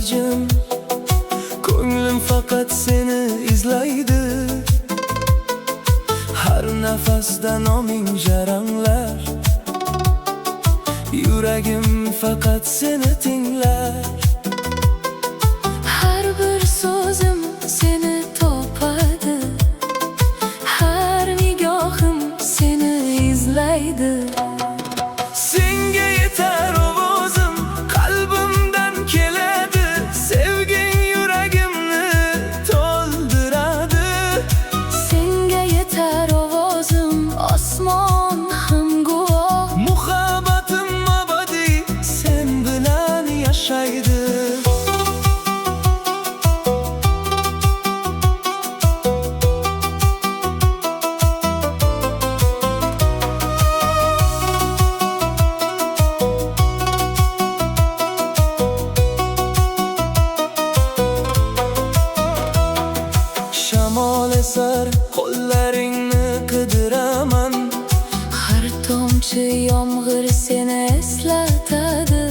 ilacım. Ko'nglim faqat seni izlaydi. Har nafasda noming jaranglar. Yuragim faqat seni tinglar. Har bir so'zim seni topadi. Har nigohim seni izlaydi. Senga yetar ovozim, qalbimdan keladi. Sevging yuragimni to'ldiradi. Senga yetar ovozim, osmon ham guvoh. Muhabbatim abadiy sen bilan yashaydi. Shamol esar, qo'llaringni qidiraman. Har tomchi yomg'ir seni eslatadi.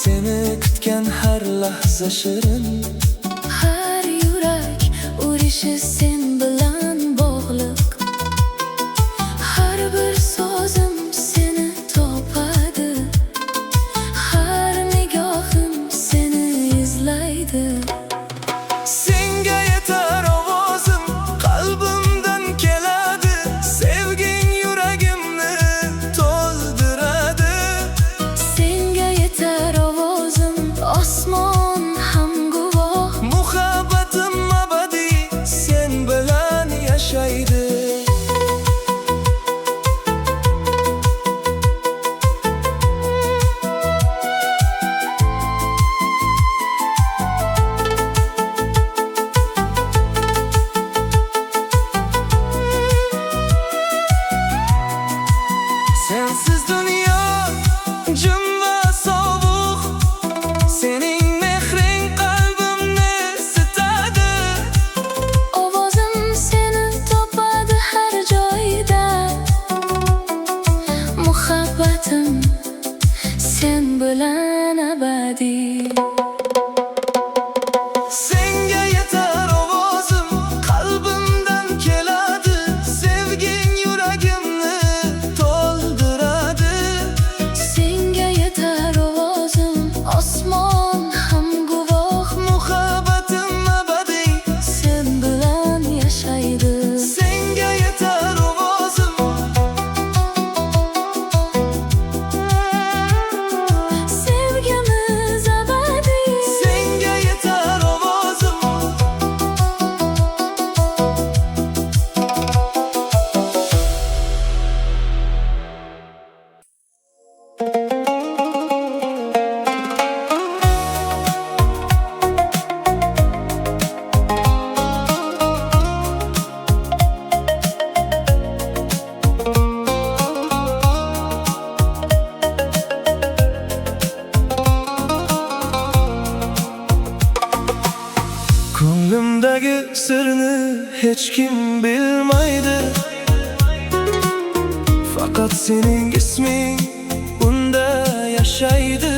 Seni kutgan har lahza shirin. Har yurak urishi sen bilan bog'liq. Har bir so'zim seni topadi. Har nigohim seni izlaydi. Senga yetar ovozim, qalbimdan keladi. Sevging yuragimni to'ldiradi. Senga yetar ovozim, osmon ham guvoh. Muhabbatim abadiy sen bilan yashaydi. Sensiz dunyo jim va sovuq. Sening mehring qalbimni isitadi. Ovozim seni topadi har joyda. Muhabbatim sen bilan abadiy. Senga yetar ovozim, qalbimdan keladi. Sevging yuragimni to'ldiradi. Senga yetar ovozim, osmon ham guvoh. Muhabbatim abadiy Sen bilan yashaydi. senga yetar ovozim. Sevgimiz abadiy. Senga yetar ovozim. Ko'nglimdagi sirni hech kim bilmaydi. Faqat sening isming unda yashaydi.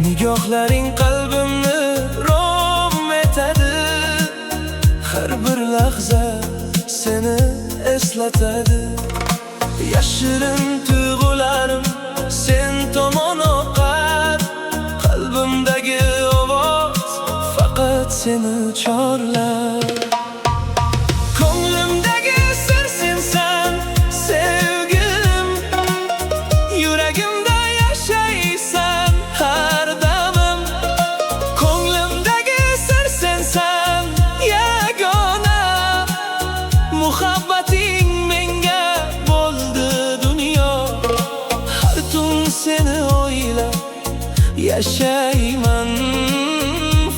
Nigohlaring qalbimni rom etadi. Har bir lahza seni eslatadi. Yashirin tuyg'ularim sen tomon oqar. Qalbimdagi ovoz faqat seni chorlar. Ko'nglimdagi sir sensan, sevgilim. Yuragimda yashaysan har damim. Ko'nglimdagi sir sensan, yagona. Muhabbating menga bo'ldi dunyo. Har tun seni o'ylab yashayman.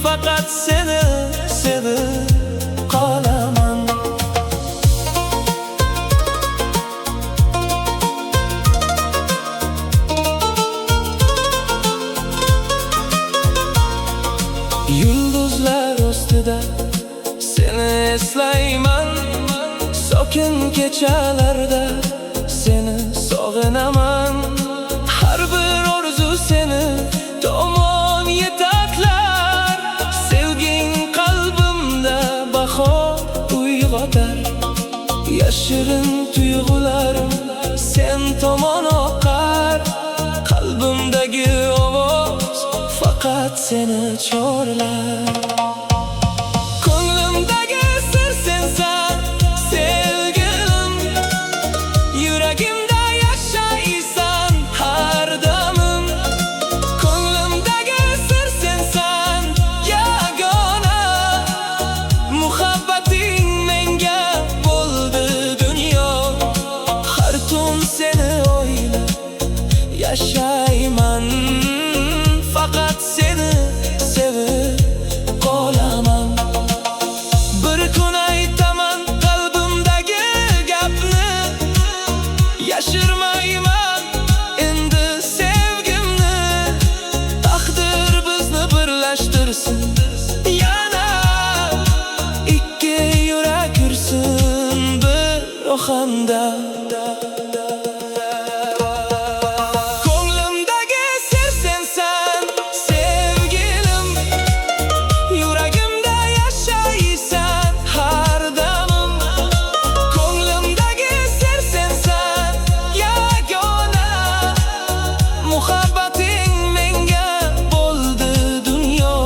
Faqat seni sevib qolaman. Yulduzlar ostida seni eslayman. Sokin kechalarda seni sog'inaman. Har bir orzu seni tomon yetaklar. yotar. Yashirin tuyg'ularim sen tomon oqar. Qalbimdagi ovoz faqat seni chorlar. Ko'nglimdagi sir sensan sevgilim, yuragimda yashaysan har damim. Ko'nglimdagi sir sensan yagona, muhabbating menga bo'ldi dunyo. Har tun seni o'ylab yashayman, faqat seni sevib qolaman. Bir kun aytaman qalbimdagi gapni, yashirmayman endi sevgimni. Taqdir bizni birlashtirsin, yana ikki yurak yursin bir ohangda. Ko'nglimdagi sir sensan sevgilim, yuragimda yashaysan har damim. Ko'nglimdagi sir sensan yagona, muhabbating menga bo'ldi dunyo.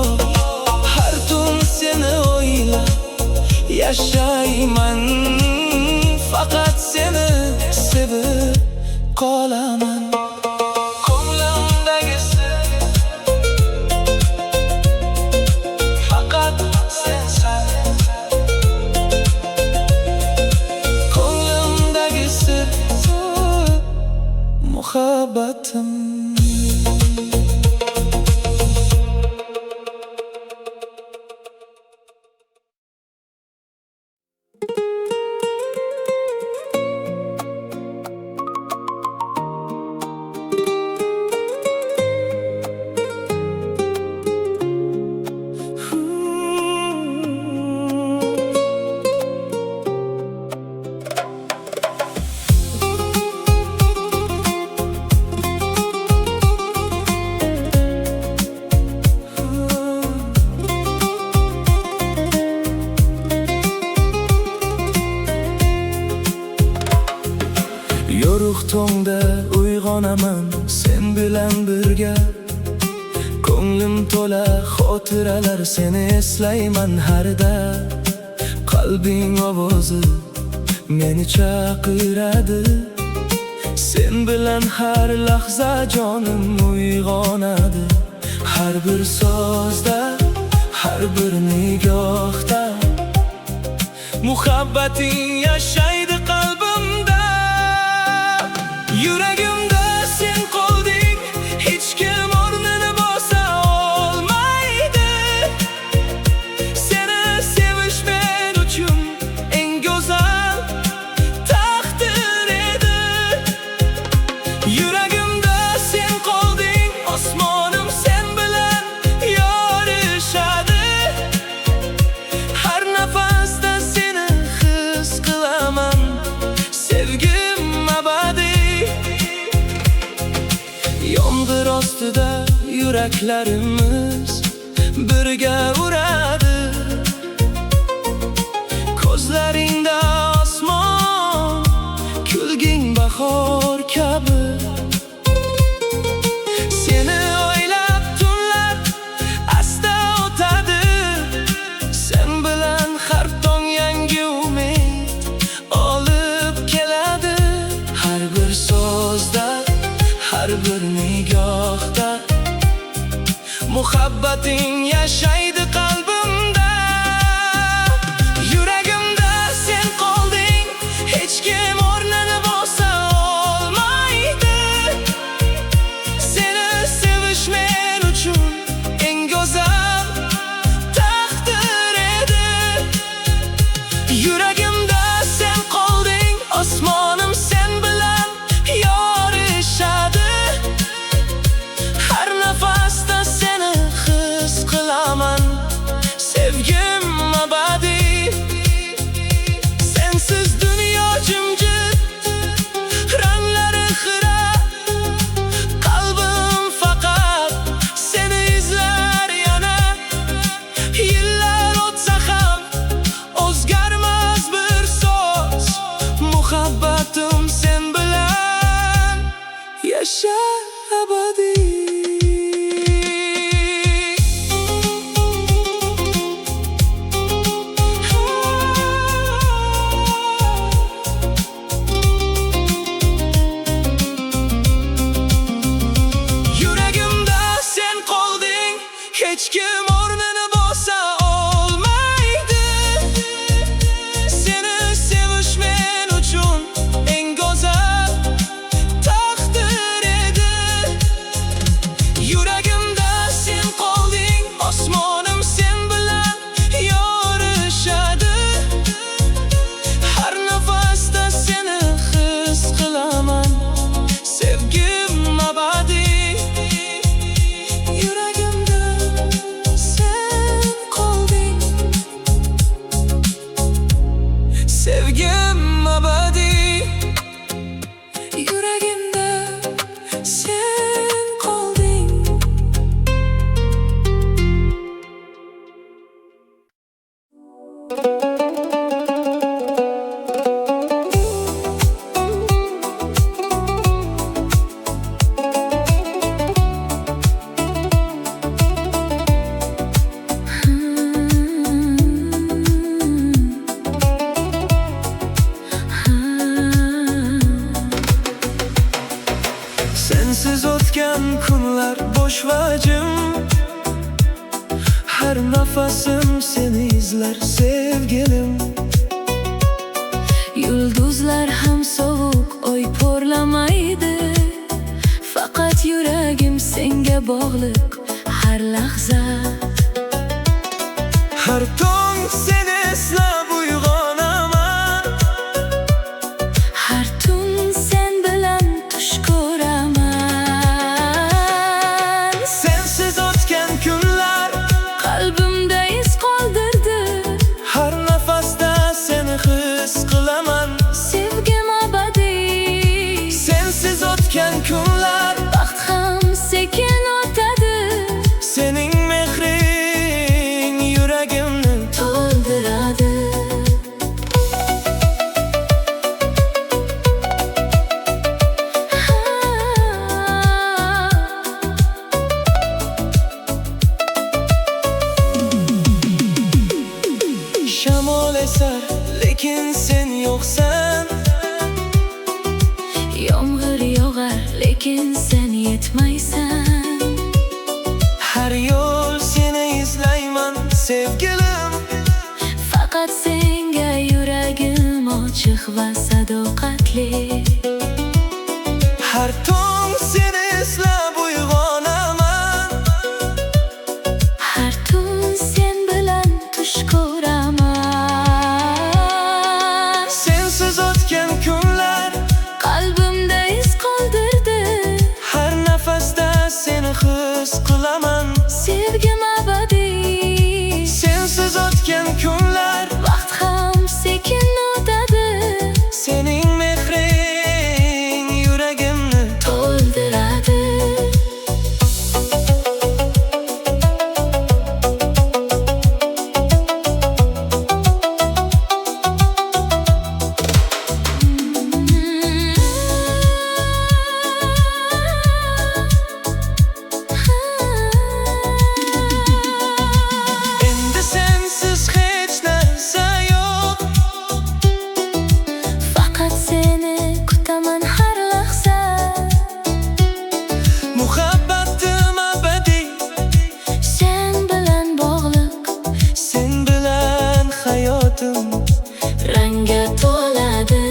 Har tun seni o'ylab yashayman, faqat seni sevib qolaman. Ko'nglimdagi sir faqat sensan. Ko'nglimdagi sir muhabbatim. Yorug' tongda uyg'onaman sen bilan birga. Ko'nglim to'la xotiralar, seni eslayman harda. Qalbing ovozi meni chaqiradi, sen bilan har lahza jonim uyg'onadi. Har bir sozda, har bir nigohda muhabbating yashaydi qalbimda. Yuragimda sen qolding, hech kim o'rnini bosa olmaydi. Seni sevish men uchun eng go'zal taqdir edi. Yuragimda sen qolding, osmonim sen bilan yorishadi. Har nafasda seni his qilaman, sevgim abadiy. Yomg'ir ostida yuraklarimiz birga uradi. Ko'zlaringda osmon, kulging bahor kabi. Seni o'ylab tunlar asta o'tadi, sen bilan har tong yangi umid olib keladi. Har bir so'zda, har bir nigohda muhabbating yashaydi qalbimda. Yuragimda sen qolding, hech kim o'rnini bosa olmaydi. Seni sevish men uchun eng go'zal taqdir edi. Yuragimda sen qolding, osmonim sen bilan yorishadi. Har nafasda seni his qilaman, sevgim abadiy. Sensiz dunyo jimjit, ranglari xira. Qalbim faqat seni izlar yana. Yillar o'tsa ham o'zgarmas yulduzlar sevgilim. Yulduzlar ham sovuq oy porlamaydi. Faqat yuragim senga bog'liq har lahza. Har tong seni eslab uyg'onaman. Har tun sen bilan tush ko'raman. Sensiz o'tgan kunlar Qalbimda iz qoldirdi. har nafasda seni his qilaman. Sevgim abadiy. Sensiz o'tgan kunlar Vaqt ham sekin o'tadi. sening mehring yuragimni To'ldiradi. Shamol esar lekin sen yo'qsan. Yomg'ir yog'ar lekin sen yetmaysan. Har yo'l seni izlayman sevgilim. Faqat senga yuragim ochiq va sadoqatli. Har tong seni eslab uyg'onaman. Har tun sen bilan tush ko'raman. Sensiz o'tgan kunlar Qalbimda iz qoldirdi. har nafasda seni his qilaman. Sevgim abadiy. Sensiz o'tgan kunlar Vaqt ham sekin o'tadi. sening mehring yuragimni To'ldiradi. endi sensiz hech narsa yo'q. Faqat seni kutaman har lahza. Muhabbatim abadiy, Sen bilan bog'liq sen bilan hayotim rangga to'ladi.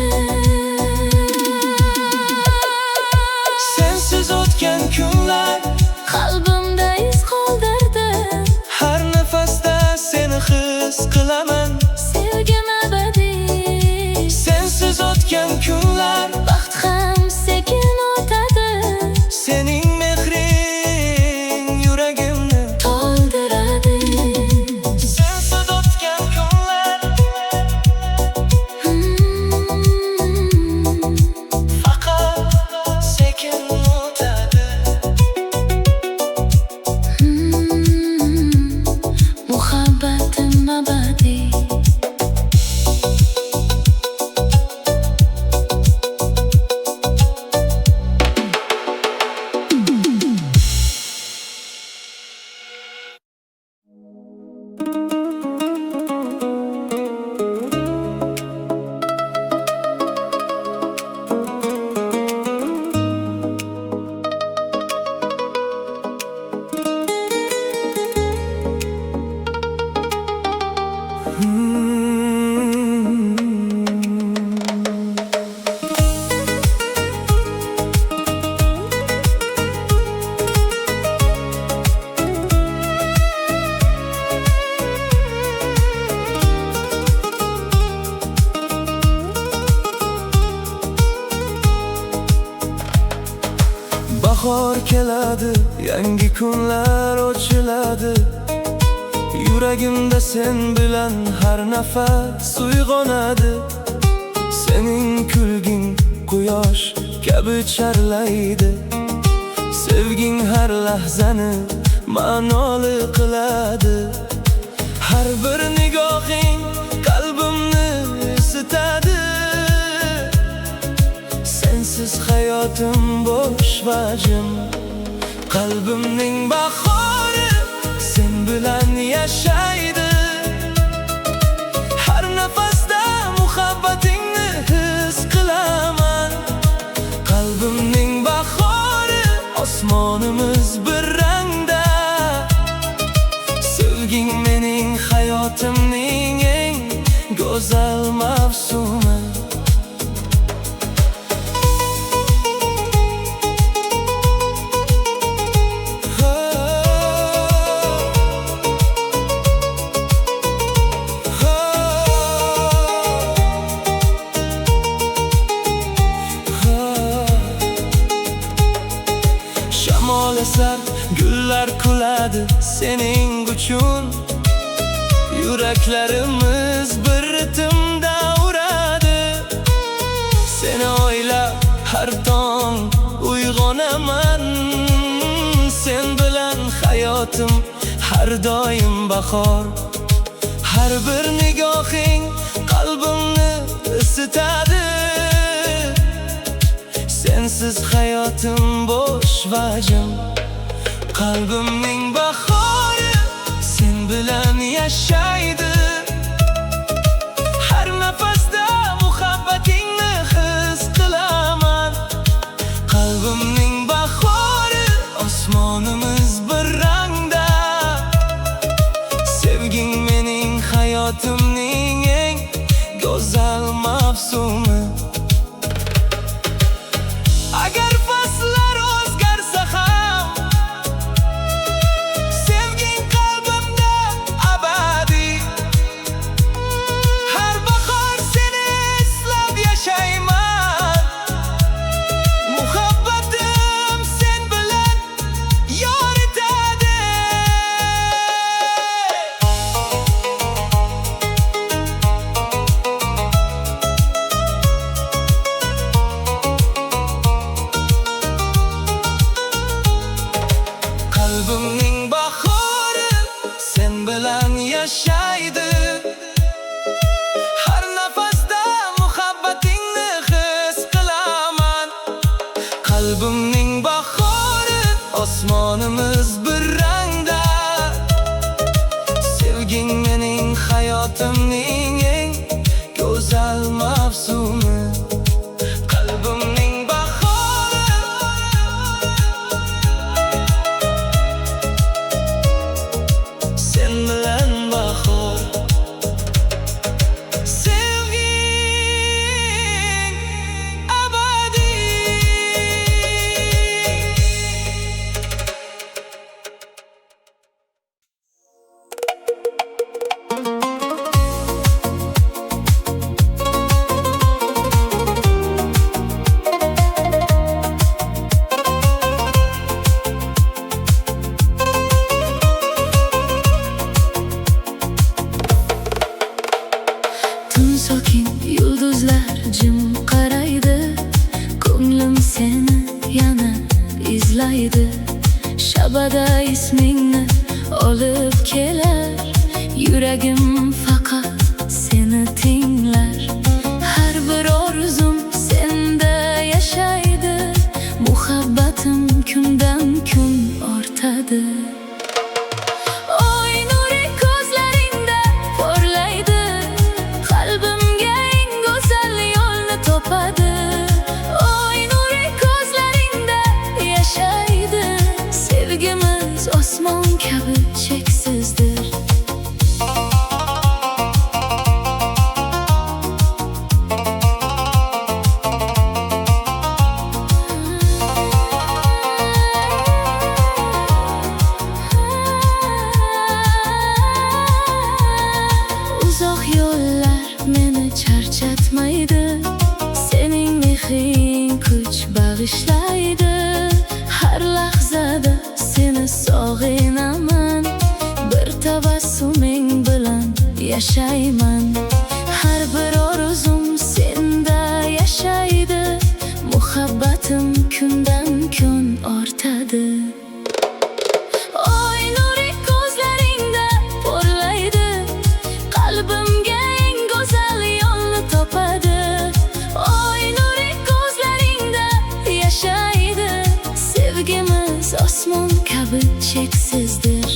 sensiz o'tgan kunlar Qalbimda iz qoldirdi. har nafasda seni his qilaman. Sevgim abadiy. Sensiz o'tgan kunlar Vaqt ham sekin o'tadi. sening mehring yuragimni To'ldiradi. sensiz o'tgan kunlar faqat sekin o'tadi. Muhabbatim abadiy. Bahor keladi, yangi kunlar ochiladi. Yuragimda sen bilan har nafas uyg'onadi. Sening kulging quyosh kabi charlaydi. Sevging har lahzani ma'noli qiladi. Har bir nigohing qalbimni isitadi. Sensiz hayotim bo'sh vajim. Qalbimning bahori sen bilan yashaydi. Har nafasda muhabbatingni his qilaman. Qalbimning bahori osmonimiz bir rangda. Sevging mening hayotimning go'zal mavsumi. Shamol esar, gullar kuladi sening uchun. Yuraklarimiz bir ritimda uradi. Seni o'ylab har tong uyg'onaman. Sen bilan hayotim har doim bahor. Har bir nigohing qalbimni isitadi. Sensiz hayotim bo'sh va jim. Qalbimning bahori sen bilan yashaydi. Har nafasda muhabbatingni his qilaman. Qalbimning bahori osmonimiz bir rangda. Sevging mening hayotimning eng go'zal mavsumi. Agar faslar o'zgarsa ham sevging qalbimda abadiy. Har bahor seni eslab yashayman. Muhabbatim sen bilan yoritadi. Qalbimning bahori sen bilan yashaydi. Har nafasda muhabbatingni his qilaman. Qalbimning bahori osmonimiz bir rangda. Sevging mening hayotimning eng go'zal mavsumi. Qalbimning bahori sen bilan bahor. Sevging abadiy. Tun sokin yulduzlar jim qaraydi. Ko'nglim seni yana izlaydi. Shabada ismingni olib kelar. Yuragim faqat seni tinglar. Har bir orzum senda yashaydi. Muhabbatim kundan kun ortadi. Oy nuri ko'zlaringda porlaydi. Qalbimga eng go'zal yo'lni topadi. Oy nuri ko'zlaringda yashaydi. Sevgimiz osmon kabi cheksizdir. Uzoq yo'llar meni charchatmaydi. Sening mehring kuch bag'ishlaydi. Har lahzada seni sog'inaman. Bir tabassuming bilan yashayman. Har bir orzum senda yashaydi. Muhabbatim kundan kun ortadi. Oy nuri ko'zlaringda porlaydi. Qalbimga eng go'zal yo'lni topadi. Oy nuri ko'zlaringda yashaydi. Sevgimiz osmon kabi cheksizdir.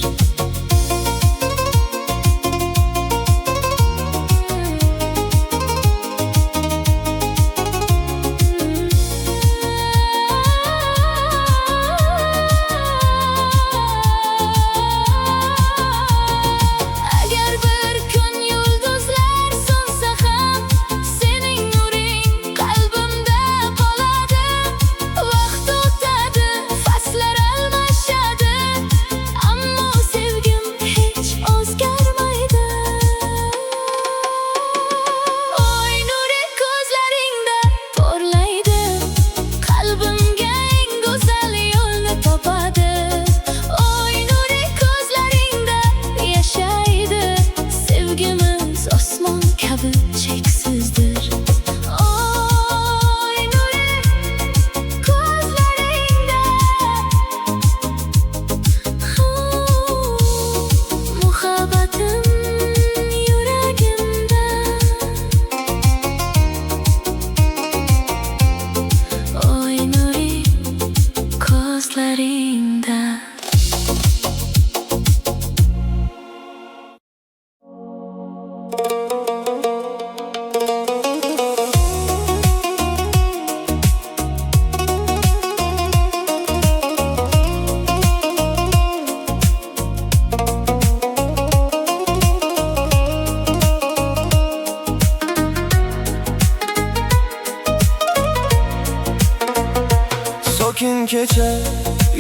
kecha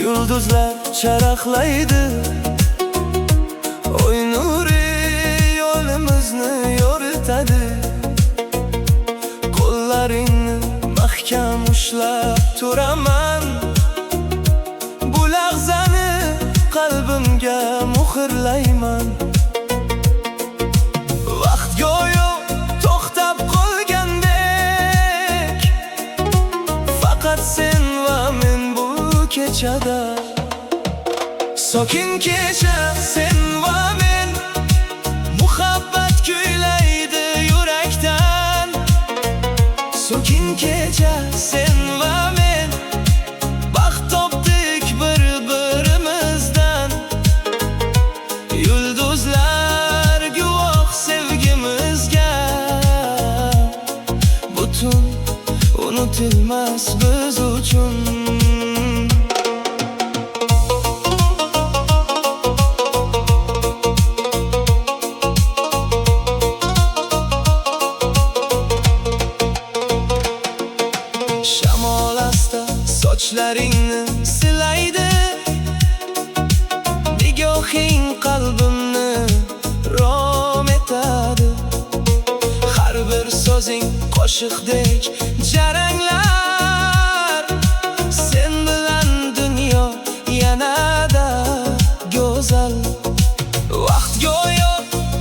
yulduzlar charaqlaydi, oy nuri yo'limizni yo'ritadi. Qo'llaringni mahkam ushlab turaman, bu lahzani qalbimga muhrlayman. Vaqt go'yo to'xtab qolgandek, faqat sen va men bu kechada. Sokin kecha sen va men, muhabbat kuylaydi yurakdan. Sokin kecha sen va men, baxt topdik bir-birimizdan. Yulduzlar guvoh sevgimizga, butun unutilmas biz uchun. Shamol asta sochlaringni silaydi, nigohing qalbimni rom etadi. Har bir so'zing qo'shiqdek jaranglar, sen bilan dunyo yanada go'zal. Vaqt go'yo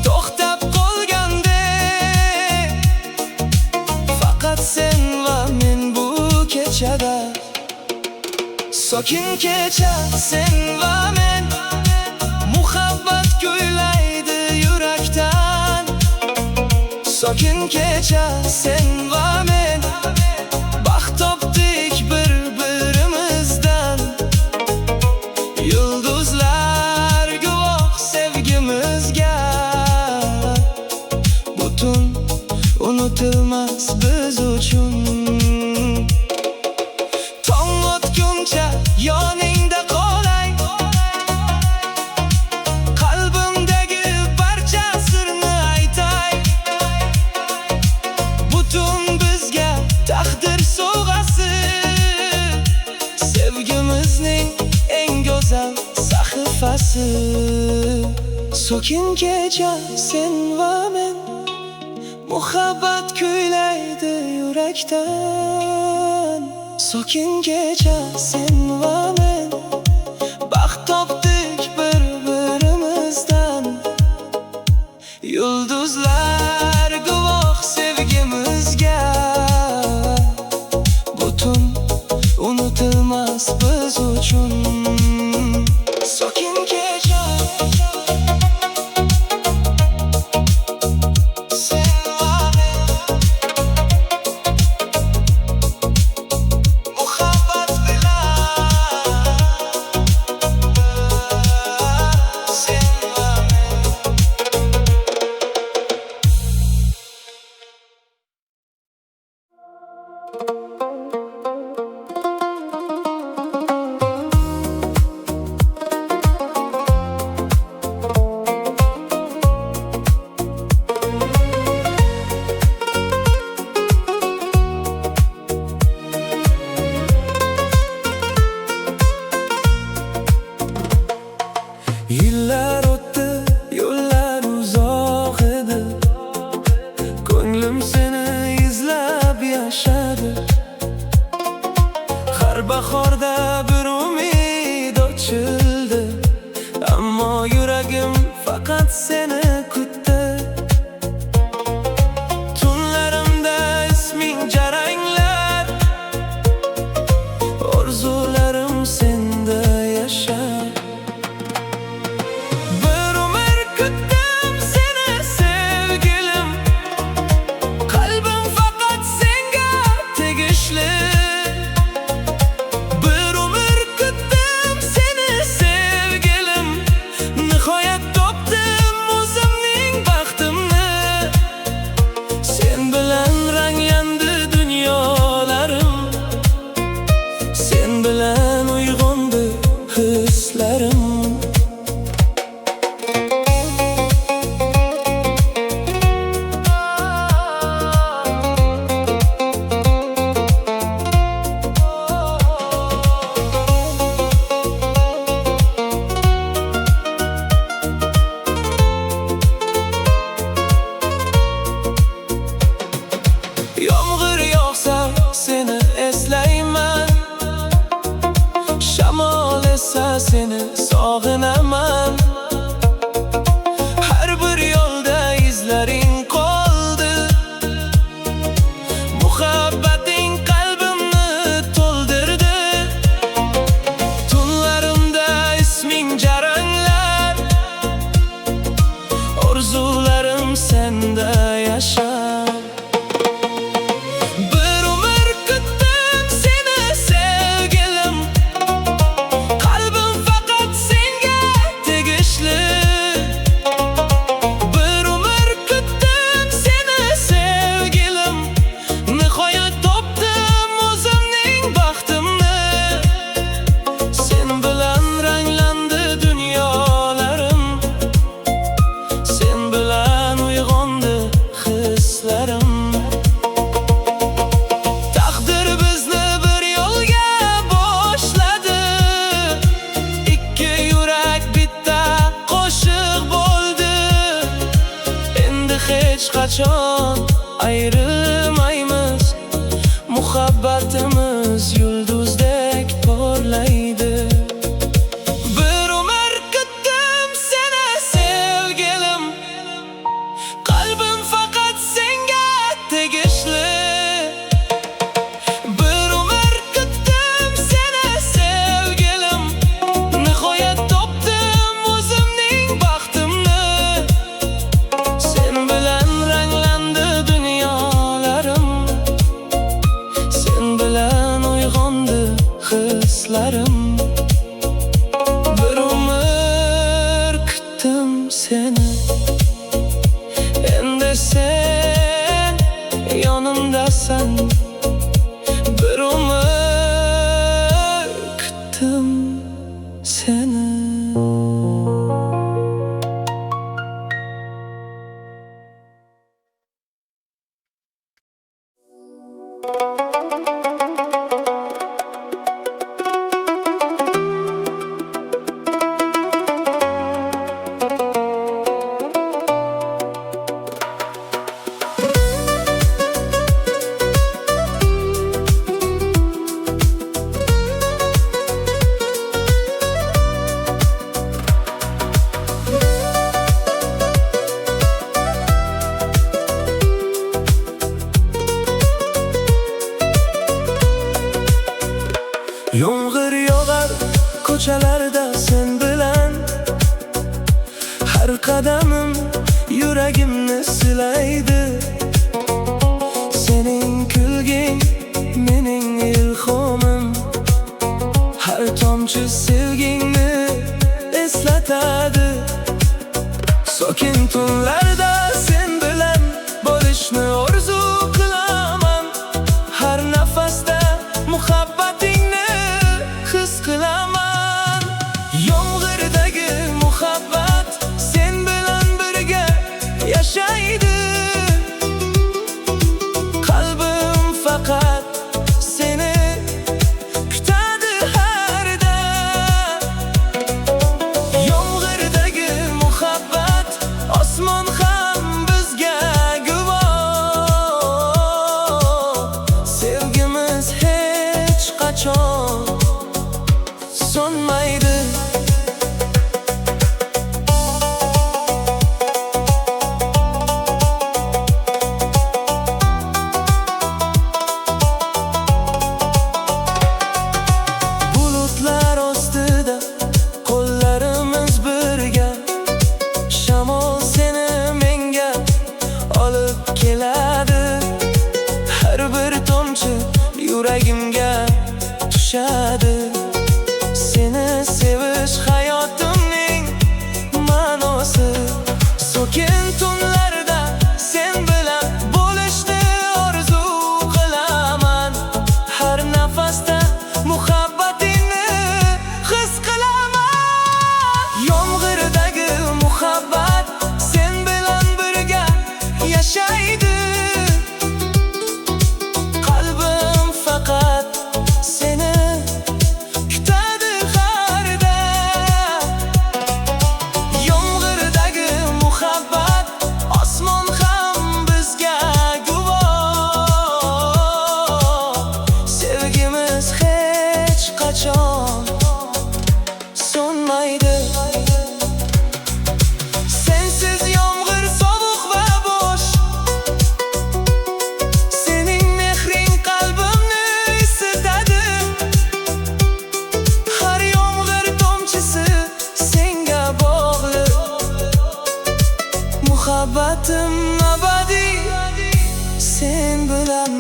to'xtab qolgandek, faqat sen va men bu kechada. Sokin kecha sen va men, muhabbat kuylaydi yurakdan. Sokin kecha sen va men, baxt topdik bir-birimizdan. Yulduzlar guvoh sevgimizga, butun unutilmas biz uchun. Tong otguncha yoningda qolay, qalbimdagi barcha sirni aytay. Butun bizga taqdir sovg'asi, sevgimizning eng go'zal sahifasi. Sokin kecha sen va men, muhabbat kuylaydi yurakdan. Sokin kecha sen va men, baxt topdik bir-birimizdan. Yulduzlar guvoh sevgimizga, butun unutilmas biz uchun. Sokin kecha sen va men, muhabbat bilan sen va men. Yillar o'tdi, yo'llar uzoq edi, ko'nglim seni izlab yashadi. Har bahorda bir umid ochildi, ammo yuragim faqat seni kutdi. Tunlarimda isming jaranglar, orzularim senda yashar. Bir umr kutdim seni sevgilim, qalbim faqat senga tegishli. Bir umr kutdim seni Yomg'ir yog'ar ko'chalarda sen bilan, har qadamim yuragimni silaydi. Sening kulging mening ilhomim, har tomchi sevgingni eslatadi. Sokin tunlarda sen bilan bo'lishni orzu qilaman, har nafasda muhabbatingni his qilaman. Yomg'irdagi muhabbat sen bilan birga yashaydi. Qalbim faqat seni kutadi har dam. Yomg'irdagi muhabbat osmon ham bizga guvoh. Sevgimiz hech qachon so'nmaydi. Bulutlar ostida qo'llarimiz birga, shamol seni menga olib keladi. Har bir tomchi yuragimga tushadi. Seni sevish hayotimning ma'nosi. Sokin tunlarda sen bilan bo'lishni orzu qilaman, har nafasda muhabbatingni his qilaman. Yomg'irdagi muhabbat sen bilan birga yashaydi. Qalbim faqat seni kutadi har dam. Yomg'irdagi muhabbat osmon ham bizga guvoh. Sevgimiz hech qachon so'nmaydi. Sensiz yomg'ir sovuq va bo'sh, sening mehring qalbimni isitadi. Har yomg'ir tomchisi senga bog'liq, muhabbatim abadiy sen bilan.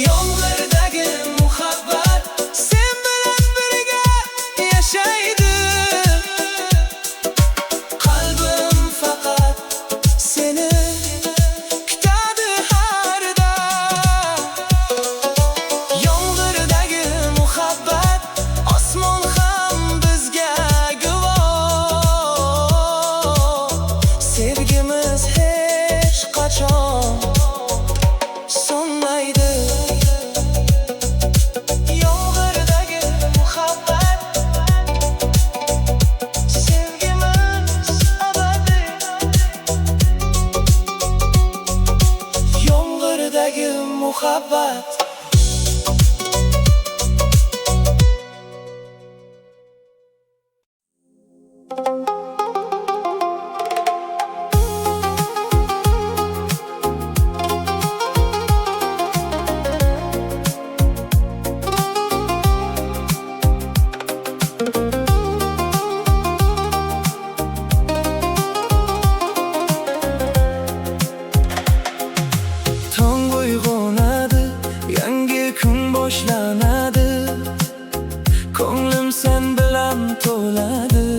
Yomg'irdagi muhabbat sen bilan birga yashaydi. Qalbim faqat seni kutadi har dam. Yomg'irdagi muhabbat osmon ham bizga guvoh. Sevgimiz hech qachon so'nmaydi. Yomg'irdagi muhabbat sevgimiz abadiy. Yomg'irdagi muhabbat. Tong uyg'onadi, yangi kun boshlanadi. Ko'nglim sen bilan to'ladi.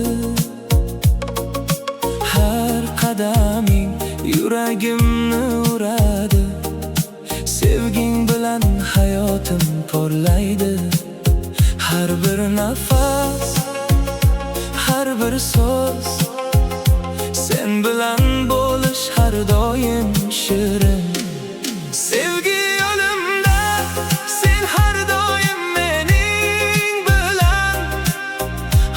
Har qadaming yuragimni uradi. Sevging bilan hayotim porlaydi. Har bir nafas, har bir so'z, sen bilan bo'lish har doim shirin. Sevgi yo'limda sen har doim mening bilan.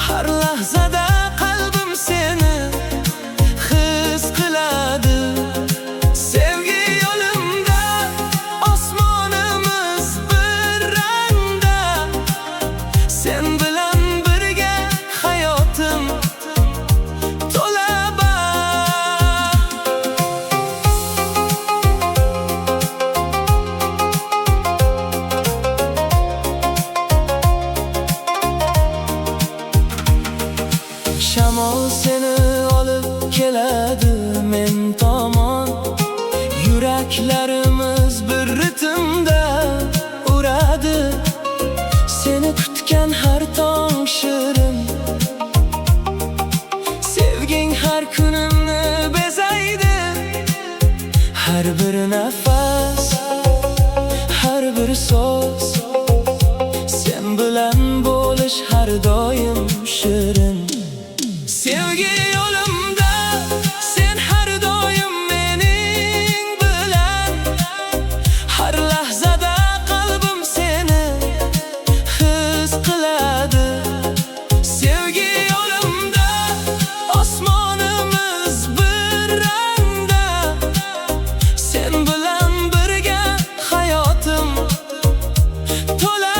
Har lahzada qalbim seni his qiladi. Sevgi yo'limda osmonimiz bir rangda. Sen bilan birga hayotim to'la baxt. nafas, har bir so'z sen bilan bo'lish har doim shirin. Sevgi yo'limda sen har doim mening bilan, har lahzada qalbim seni his qiladi. Sevgi yo'limda osmonimiz bir rangda, sen bilan birga hayotim to'la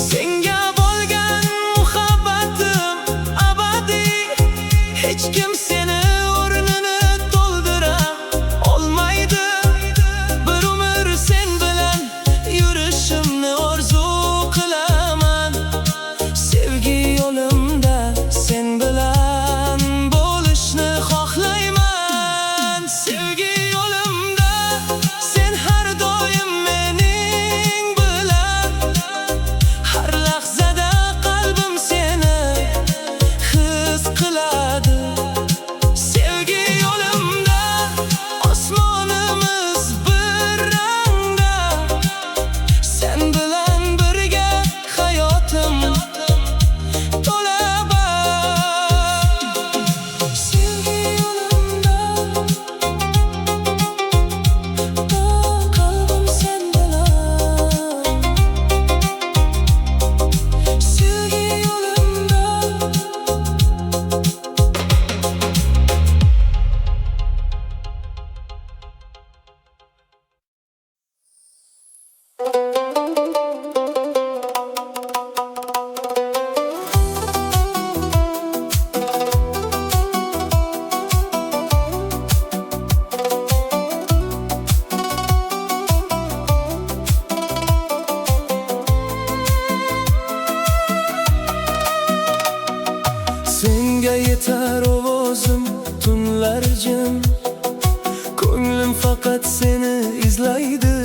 senga bo'lgan muhabbatim abadiy. Hech kim seni o'rnini to'ldira olmaydi. Bir umr sen bilan yurishimni orzu qilaman. Sevgi yo'limda sen bilan bo'lishni xohlayman. Sevgi yo'limda sen har doim mening bilan, har lahzada qalbim seni his qiladi. Sevgi yo'limda osmonimiz bir rangda, sen bilan birga hayotim to'la baxt. Sevgi yo'limda qalbim sen bilan. Sevgi yo'limda senga yetar ovozim tunlar jim, ko'nglim faqat seni izlaydi.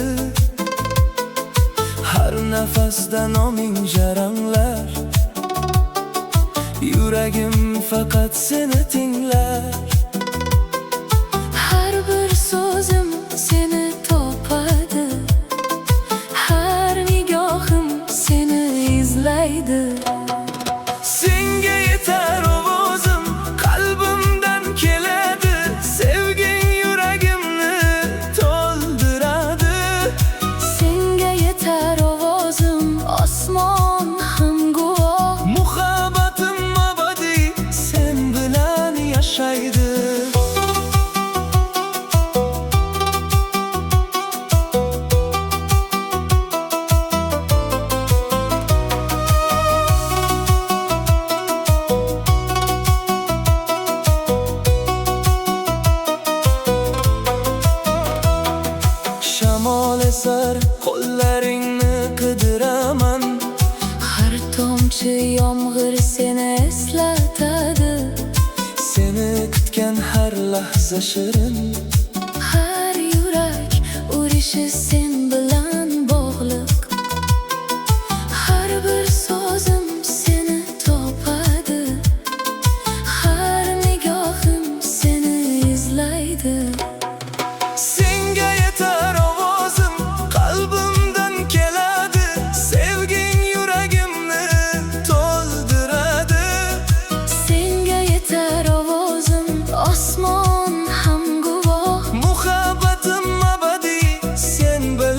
Har nafasda noming jaranglar, yuragim faqat seni tinglar. Har bir so'zim seni topadi, har nigohim seni izlaydi. Senga yetar ovozim qalbimdan keladi, sevging yuragimni to'ldiradi. Senga yetar ovozim, osmon ham guvoh. Muhabbatim abadiy sen bilan yashaydi. Shamol esar, qo'llaringni qidiraman. Har tomchi yomg'ir seni eslatadi. Seni kutgan har lahza shirin. Har yurak urishi sen bilan bog'liq. Har bir so'zim seni topadi, har nigohim seni izlaydi. Senga yetar ovozim qalbimdan keladi, sevging yuragimni to'ldiradi. Senga yetar ovozim, osmon ham guvoh. Muhabbatim abadiy sen bilan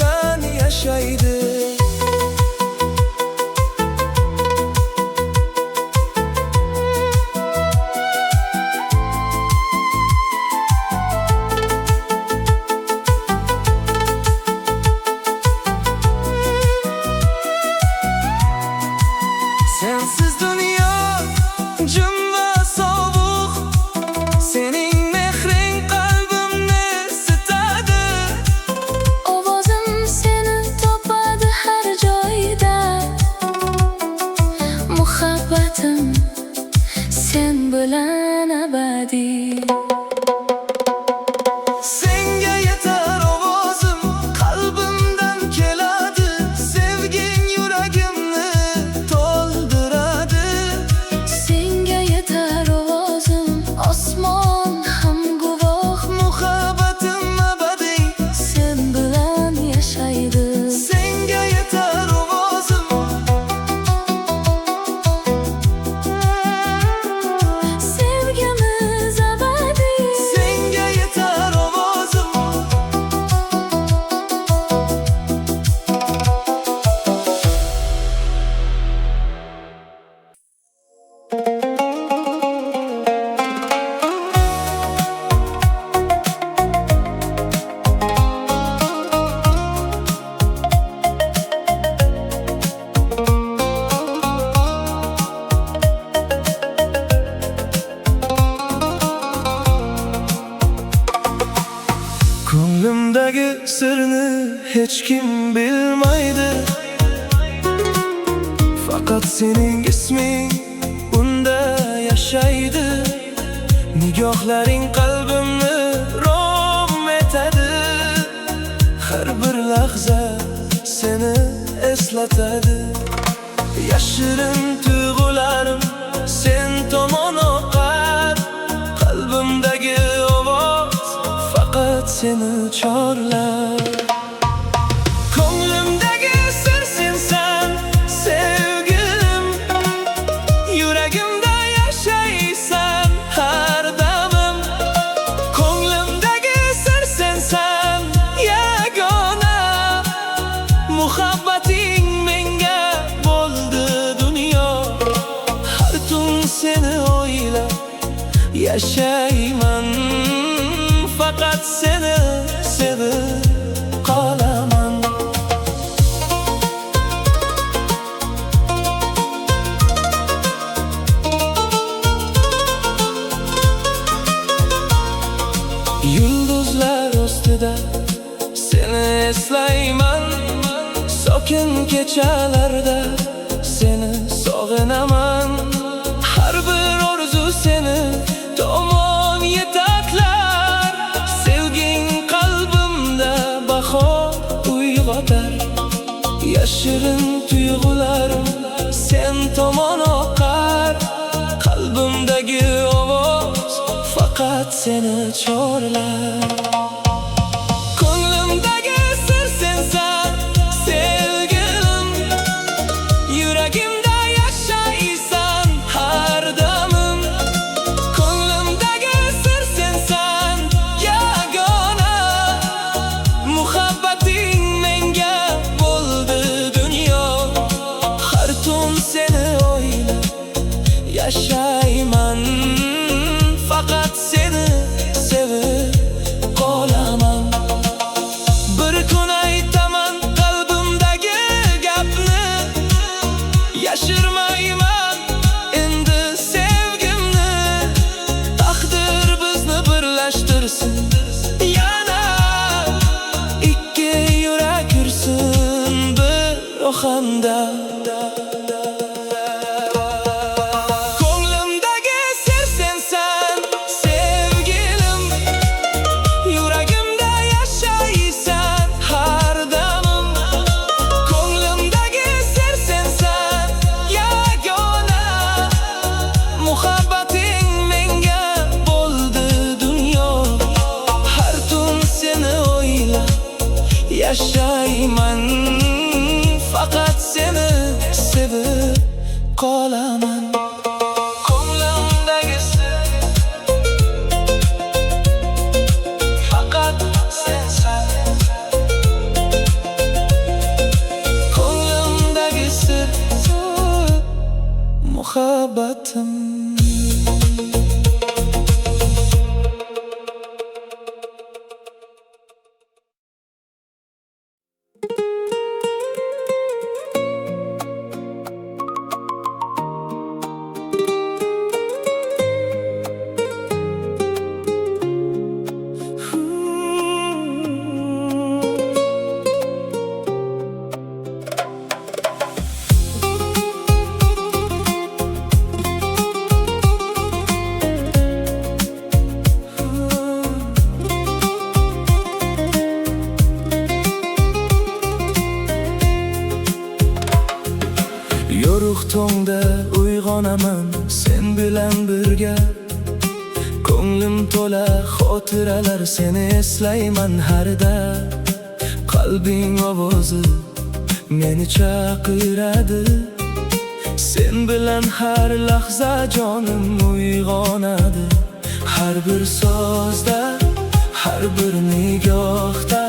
Ko'nglimdagi sirni hech kim bilmaydi. Faqat sening isming unda yashaydi. Nigohlaring qalbimni rom etadi. Har bir lahza seni eslatadi. Yashirin tuyg'ularim sen tomon oqar. Qalbimdagi ovoz faqat seni chorlar. Ko'nglimdagi sir sensan, sevgilim. Yuragimda yashaysan har damim. Ko'nglimdagi sir sensan, yagona. Muhabbating menga bo'ldi dunyo. Har tun seni o'ylab yashayman. Faqat seni sevib qolaman. Yulduzlar ostida seni eslayman. Sokin kechalarda seni sog'inaman. Har bir orzu seni tomon yetaklar. Sevging qalbimda bahor uyg'otar. Yashirin tuyg'ularim sen tomon oqar. Qalbimdagi ovoz faqat seni chorlar. Ko'nglimdagi sir sensan, sevgilim. Yuragimda yashaysan har damim. Ko'nglimdagi sir sensan, yagona. Muhabbating menga bo'ldi dunyo. Har tun seni o'ylab yashayman. Faqat seni sevib qolaman. Bir kun aytaman qalbimdagi gapni. Yashirmayman endi sevgimni. Taqdir bizni birlashtirsin. Yana ikki yurak yursin bir ohangda. Ko'nglimdagi sir sensan, sevgilim. Yuragimda yashaysan har damim. Ko'nglimdagi sir sensan, yagona. Muhabbating menga bo'ldi dunyo. Har tun seni o'ylab yashayman. Faqat seni sevib qolaman. Ko'nglimdagi sir faqat sensan. Ko'nglimdagi sir muhabbatim. Yorug' tongda uyg'onaman sen bilan birga. Ko'nglim to'la xotiralar seni eslayman harda. Qalbing ovozi meni chaqiradi. Sen bilan har lahza jonim uyg'onadi. Har bir sozda, har bir nigohda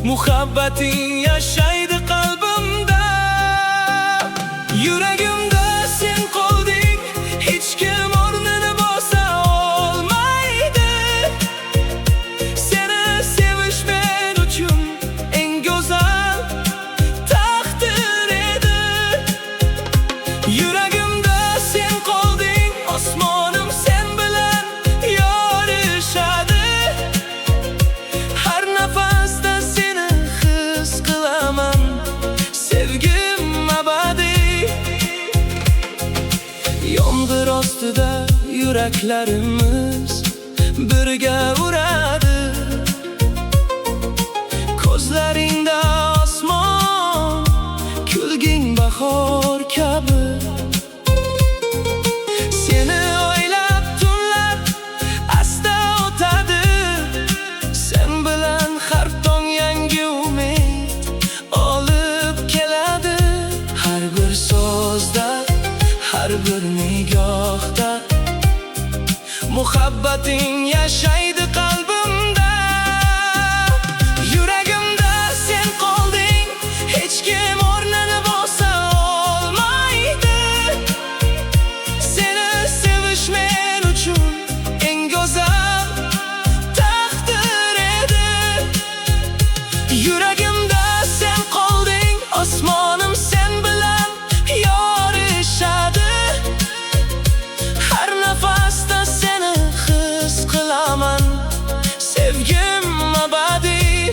muhabbating yashaydi qalbimda. Yuragimda sen qolding, hech kim o'rnini bosa olmaydi. Seni sevish men uchun eng go'zal taqdir edi. Yuragimda sen qolding, osmonim sen bilan yorishadi. Yuraklarimiz birga uradi. Ko'zlaringda osmon, kulging bahor kabi. Seni o'ylab tunlar asta o'tadi. Sen bilan har tong yangi umid olib keladi. Har bir so'zda, har bir nigohda muhabbating yashaydi qalbimda. Yuragimda sen qolding, hech kim o'rnini bosa olmaydi. Seni sevish men uchun eng go'zal taqdir edi. Yuragimda sen qolding, osmonim sen bilan yorishadi. Har nafasda seni his qilaman, sevgim abadiy.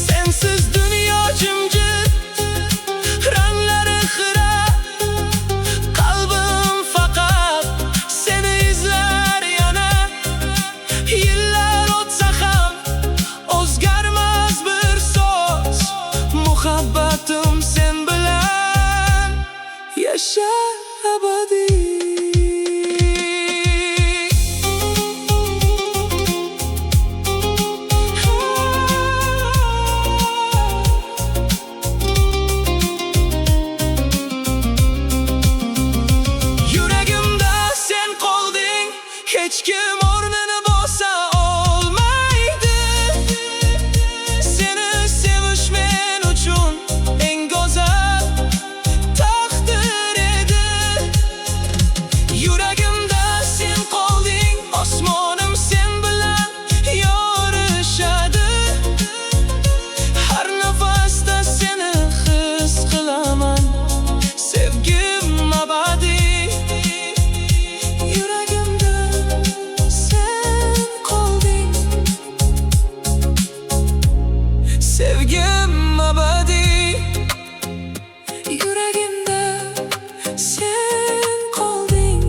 Sensiz dunyo jimjit, ranglari xira. Qalbim faqat seni izlar yana. Yillar o'tsa ham o'zgarmas bir so'z, muhabbatim sen bilan yasha abadiy. Yuragimda sen qolding, hech kim o'rnini bosa olmaydi. Seni sevish men uchun eng go'zal taqdir edi. Yuragimda sen qolding, osmonim sen bilan yorishadi. Har nafasda seni his qilaman, sevgim abadiy. Yuragimda sen qolding, sevgim abadiy. Yuragimda sen qolding.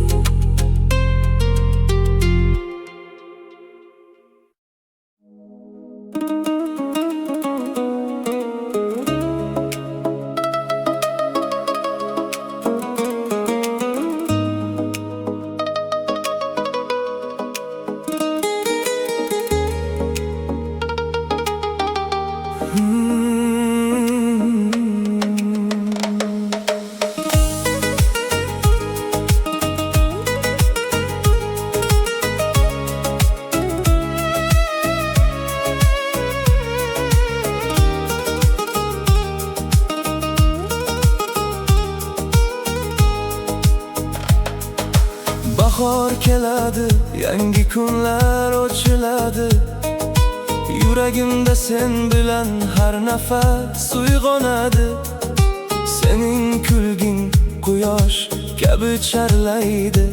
Bahor keladi, yangi kunlar ochiladi. Yuragimda sen bilan har nafas uyg'onadi. Sening kulging quyosh kabi charlaydi.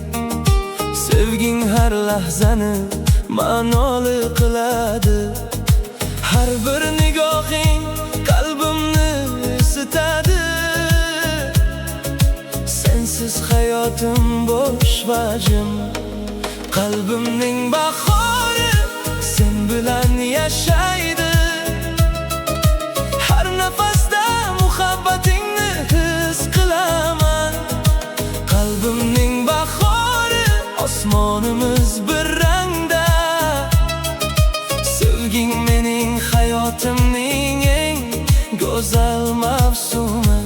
Sevging har lahzani ma'noli qiladi. Har bir nigohing qalbimni isitadi. Sensiz hayotim bo'sh va jim. Qalbimning bahori sen bilan yashaydi. Har nafasda muhabbatingni his qilaman. Qalbimning bahori, osmonimiz bir rangda. Sevging mening hayotimning eng go'zal mavsumi.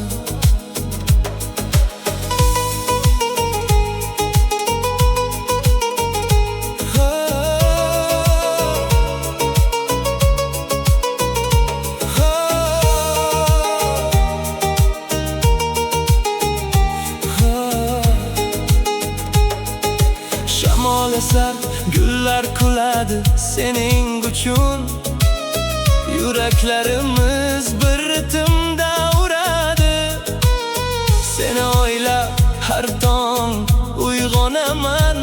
Shamol esar, gullar kuladi sening uchun. Yuraklarimiz bir ritimda uradi. Seni o'ylab har tong uyg'onaman.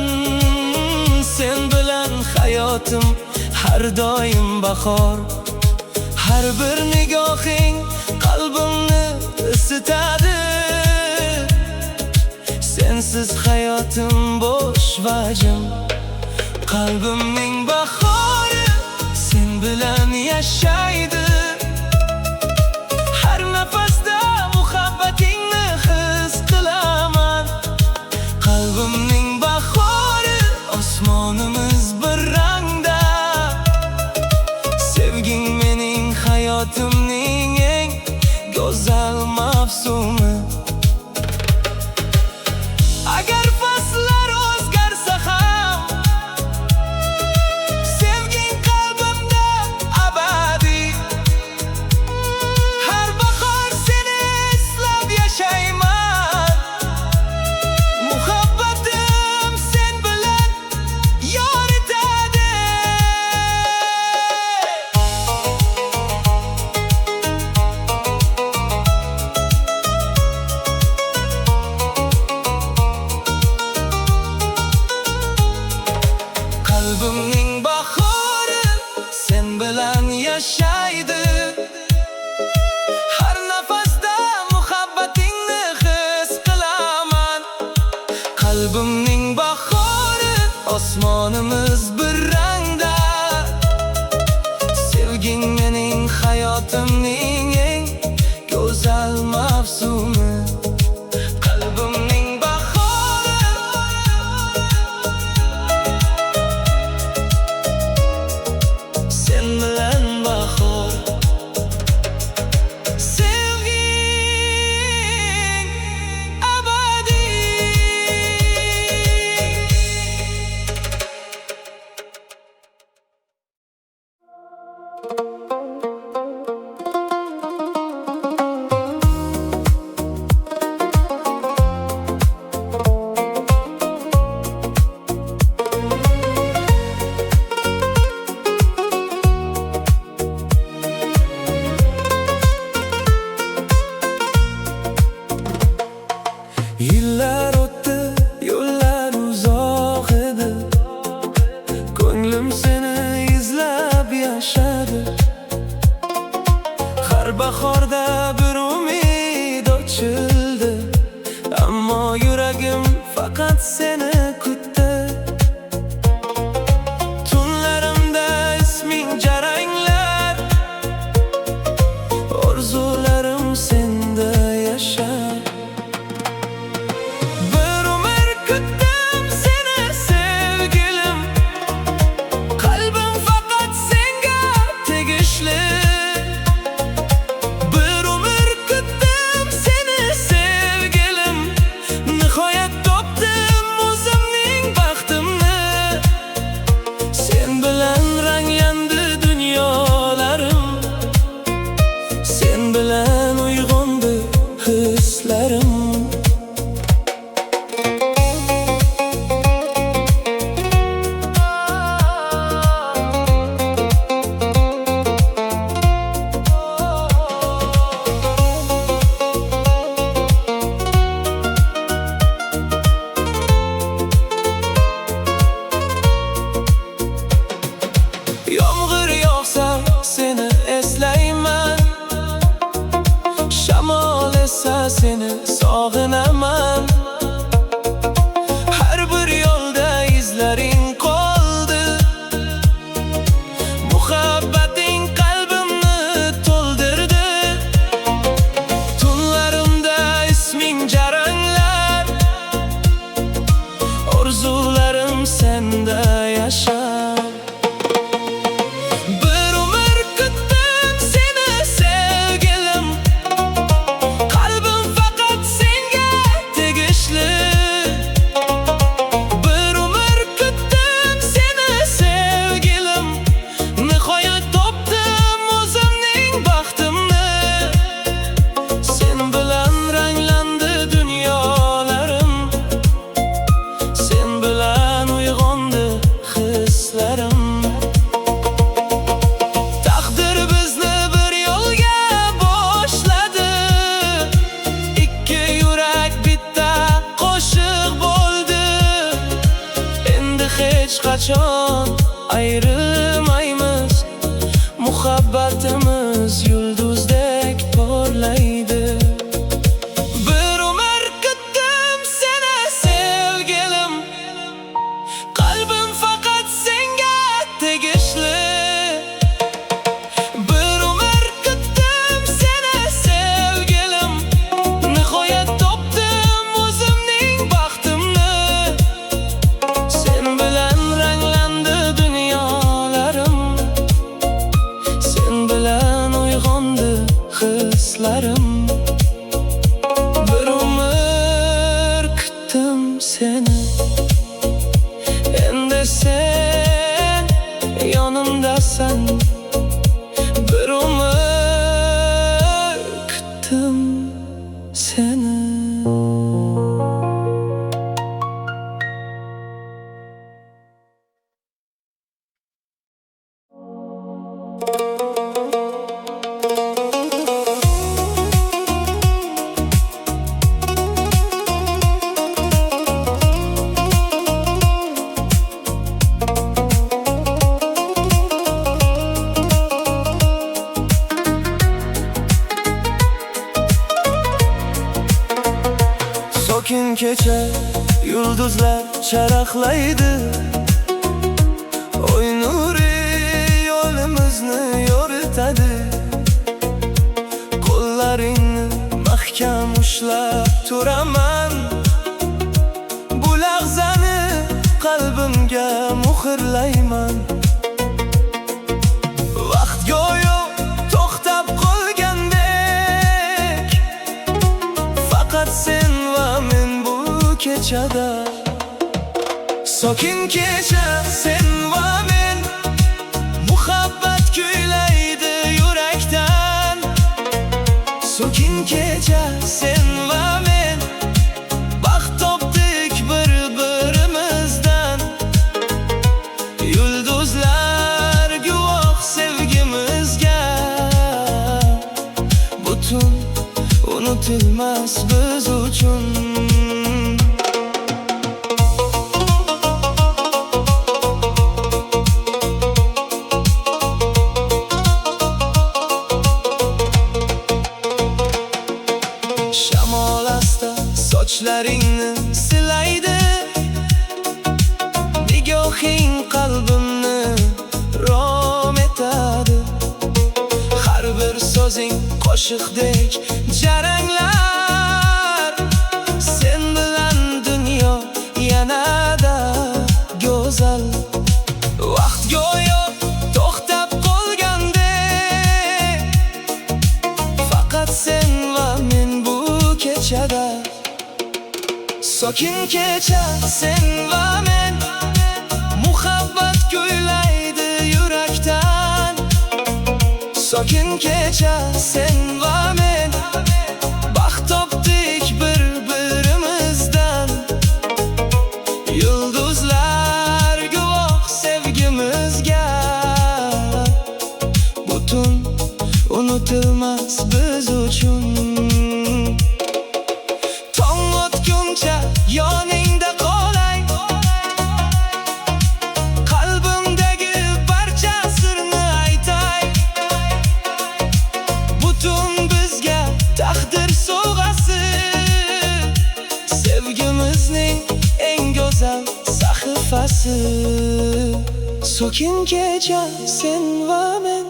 Sen bilan hayotim har doim bahor. Har bir nigohing qalbimni isitadi. Sen sensiz hayotim bo'sh vajim. Qalbimning bahori sen bilan yashaydi. Har nafasda muhabbatingni his qilaman. Qalbimning bahori osmonimiz bir rangda. Sevging mening hayotimning eng go'zal mavsumi. Agar faslar o'zgarsa ham sevging qalbimda abadiy. Har bahor seni eslab yashayman. Muhabbatim sen bilan yor etadi. Qalbimning bahori sen bilan yashaydi. Har nafasda muhabbatingni his qilaman. Qalbimning bahori osmonimiz bir rangda. Sevging mening hayotimning eng go'zal mavsumi. Qalbimning bahori sen bilan bahor. Sevging abadiy. Yillar o'tdi, yo'llar uzoq edi. Ko'nglim seni izlab yashadi. Har bahorda bir umid ochildi. Ammo yuragim faqat seni kutdi. Tunlarimda isming jaranglar. Orzularim senda yashar. Bir umr kutdim seni sevgilim. Qalbim faqat senga tegishli. Bir umr kutdim seni sevgilim. Nihoyat topdim o'zimning baxtimni. Sen bilan ranglandi dunyolarim. Sen bilan uyg'ondi hislarim. Yomg'ir yog'sa seni eslayman. Shamol esa seni sog'inaman. Har bir yo'lda izlaring qoldi. Muhabbating qalbimni to'ldirdi. Tunlarimda isming jaranglar. Orzularim senda yashar. Bir umr kutdim seni sevgilim. Qalbim faqat senga tegishli. Bir umr kutdim seni sevgilim. Nihoyat topdim o'zimning baxtimni. Sen bilan ranglandi dunyolarim. Sen bilan uyg'ondi hislarim. Taqdir bizni bir yo'lga boshladi. Ikki yurak bitta qo'shiq bo'ldi. Endi hech qachon ayrilmaymiz. Muhabbatimiz yulduzdek porlaydi. Bir umr kutdim seni kecha yulduzlar charaqlaydi, oy nuri yo'limizni yo'ritadi. Qo'llaringni mahkam ushlab turaman, bu lahzani qalbimga muhrlayman. Vaqt go'yo to'xtab qolgandek, faqat sen va men bu kechada. Sokin kecha sen va men, muhabbat kuylaydi yurakdan. Sokin kecha sen va men, baxt topdik bir-birimizdan. Yulduzlar guvoh sevgimizga, butun unutilmas biz uchun. Shamol asta sochlaringni silaydi, nigohing qalbimni rom etadi. Har bir so'zing qo'shiqdek jaranglar, sen bilan dunyo yanada go'zal. Vaqt go'yo to'xtab qolgandek, faqat sen va men bu kechada. Sokin kecha sen va men, muhabbat kuylaydi yurakdan. Sokin kecha sen va men, baxt topdik bir-birimizdan. Yulduzlar guvoh sevgimizga, butun unutilmas biz uchun. Tong otguncha yoningda qolay, qalbimdagi barcha sirni aytay. Butun bizga taqdir sovg'asi, sevgimizning eng go'zal sahifasi. Sokin kecha sen va men,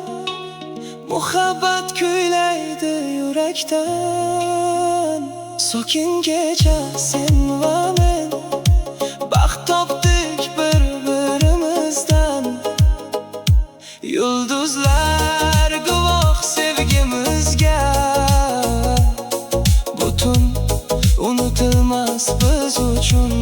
muhabbat kuylaydi yurakdan. Sokin kecha sen va men, baxt topdik bir-birimizdan. Yulduzlar guvoh sevgimizga, butun unutilmas biz uchun.